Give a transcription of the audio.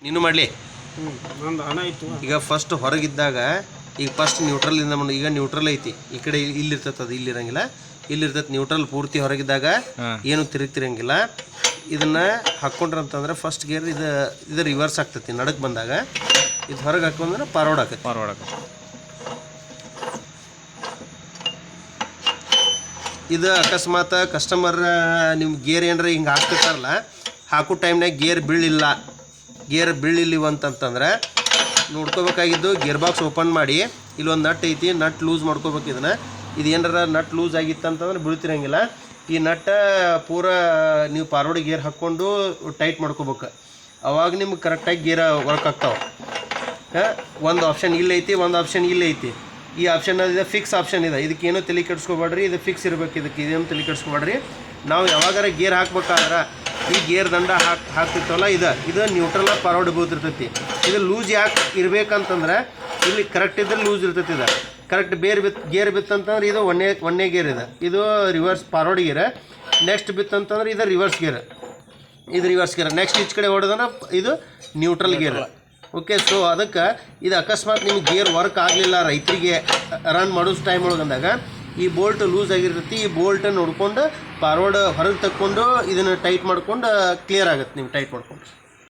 ನೀನು ಮಾಡಲಿ. ನಂದು ಹಣ ಇತ್ತು. ಈಗ ಫಸ್ಟ್ ಹೊರಗಿದ್ದಾಗ ಈಗ ಫಸ್ಟ್ ನ್ಯೂಟ್ರಲಿಂದ ಈಗ ನ್ಯೂಟ್ರಲ್ ಐತಿ, ಈ ಕಡೆ ಇಲ್ಲಿರ್ತೈತೆ, ಅದು ಇಲ್ಲಿರಂಗಿಲ್ಲ, ಇಲ್ಲಿರ್ತೈತೆ ನ್ಯೂಟ್ರಲ್ ಪೂರ್ತಿ ಹೊರಗಿದ್ದಾಗ ಏನು ತಿರುಗ್ತಿರಂಗಿಲ್ಲ. ಇದನ್ನ ಹಾಕ್ಕೊಂಡ್ರಂತಂದ್ರೆ ಫಸ್ಟ್ ಗೇರ್ ಇದು ರಿವರ್ಸ್ ಆಗ್ತೈತಿ. ನಡಕ್ಕೆ ಬಂದಾಗ ಇದು ಹೊರಗೆ ಹಾಕೊಂಡ್ರೆ ಫಾರ್ವರ್ಡ್ ಆಕೈತಿ. ಇದು ಅಕಸ್ಮಾತ್ ಕಸ್ಟಮರ್ ನಿಮ್ಮ ಗೇರ್ ಏನಾರ ಹಿಂಗೆ ಹಾಕ್ತಿರ್ತಾರಲ್ಲ, ಹಾಕೋ ಟೈಮ್ನಾಗ ಗೇರ್ ಬೀಳಿಲ್ಲಿವ ಅಂತಂತಂದ್ರೆ ನೋಡ್ಕೋಬೇಕಾಗಿದ್ದು ಗೇರ್ ಬಾಕ್ಸ್ ಓಪನ್ ಮಾಡಿ ಇಲ್ಲೊಂದು ನಟ್ ಐತಿ, ನಟ್ ಲೂಸ್ ಮಾಡ್ಕೋಬೇಕು. ಇದು ಏನಾರ ನಟ್ ಲೂಸ್ ಆಗಿತ್ತು ಅಂತಂದ್ರೆ ಬೀಳ್ತಿರಂಗಿಲ್ಲ. ಈ ನಟ್ಟ ಪೂರ ನೀವು ಫಾರ್ವರ್ಡ್ ಗೇರ್ ಹಾಕ್ಕೊಂಡು ಟೈಟ್ ಮಾಡ್ಕೋಬೇಕು, ಅವಾಗ ನಿಮ್ಗೆ ಕರೆಕ್ಟಾಗಿ ಗೇರ್ ವರ್ಕ್ ಆಗ್ತಾವೆ. ಒಂದು ಆಪ್ಷನ್ ಇಲ್ಲೈತಿ, ಒಂದು ಆಪ್ಷನ್ ಇಲ್ಲೈತಿ. ಈ ಆಪ್ಷನ್ ಇದೆ, ಫಿಕ್ಸ್ ಆಪ್ಷನ್ ಇದೆ. ಇದಕ್ಕೇನು ತಲೆ ಕೆಡಿಸ್ಕೊಬೇಡ್ರಿ, ಇದು ಫಿಕ್ಸ್ ಇರಬೇಕು. ಇದೇನು ತಲೆ ಕೆಡಿಸ್ಕೊಬೇಡ್ರಿ. ನಾವು ಯಾವಾಗಾರ ಗೇರ್ ಹಾಕ್ಬೇಕಾದ್ರೆ ಈ ಗೇರ್ ದಂಡ ಹಾಕ್ತಿರ್ತವಲ್ಲ, ಇದು ನ್ಯೂಟ್ರಲ್ ಫಾರ್ವರ್ಡ್ ಬೀಳ್ತಿರ್ತೈತಿ. ಇದು ಲೂಸ್ ಯಾಕೆ ಇರ್ಬೇಕಂತಂದ್ರೆ ಇಲ್ಲಿ ಕರೆಕ್ಟ್ ಇದ್ರೆ ಲೂಸ್ ಇರ್ತೈತಿ. ಇದು ಕರೆಕ್ಟ್ ಗೇರ್ ಬಿತ್ತಂತಂದ್ರೆ ಇದು ಒಂದೇ ಗೇರ್ ಇದೆ, ಇದು ರಿವರ್ಸ್ ಫಾರ್ವರ್ಡ್ ಗೇರ್. ನೆಕ್ಸ್ಟ್ ಬಿತ್ತಂತಂದ್ರೆ ಇದು ರಿವರ್ಸ್ ಗೇರ್, ನೆಕ್ಸ್ಟ್ ಈಚ್ ಕಡೆ ಹೊಡೆದ್ರೆ ಇದು ನ್ಯೂಟ್ರಲ್ ಗೇರ್. ಓಕೆ, ಸೊ ಅದಕ್ಕೆ ಇದು ಅಕಸ್ಮಾತ್ ನಿಮ್ಗೆ ಗೇರ್ ವರ್ಕ್ ಆಗಲಿಲ್ಲ ರೈತರಿಗೆ ರನ್ ಮಾಡೋ ಟೈಮ್ ಒಳಗಂದಾಗ ಈ ಬೋಲ್ಟ್ ಲೂಸ್ ಆಗಿರ್ತೈತಿ. ಈ ಬೋಲ್ಟ್ ನೋಡ್ಕೊಂಡು ಫಾರ್ವರ್ಡ್ ಹೊರಗೆ ತಕ್ಕೊಂಡು ಇದನ್ನು ಟೈಟ್ ಮಾಡ್ಕೊಂಡು ಕ್ಲಿಯರ್ ಆಗುತ್ತೆ. ನೀವು ಟೈಟ್ ಮಾಡ್ಕೊಂಡು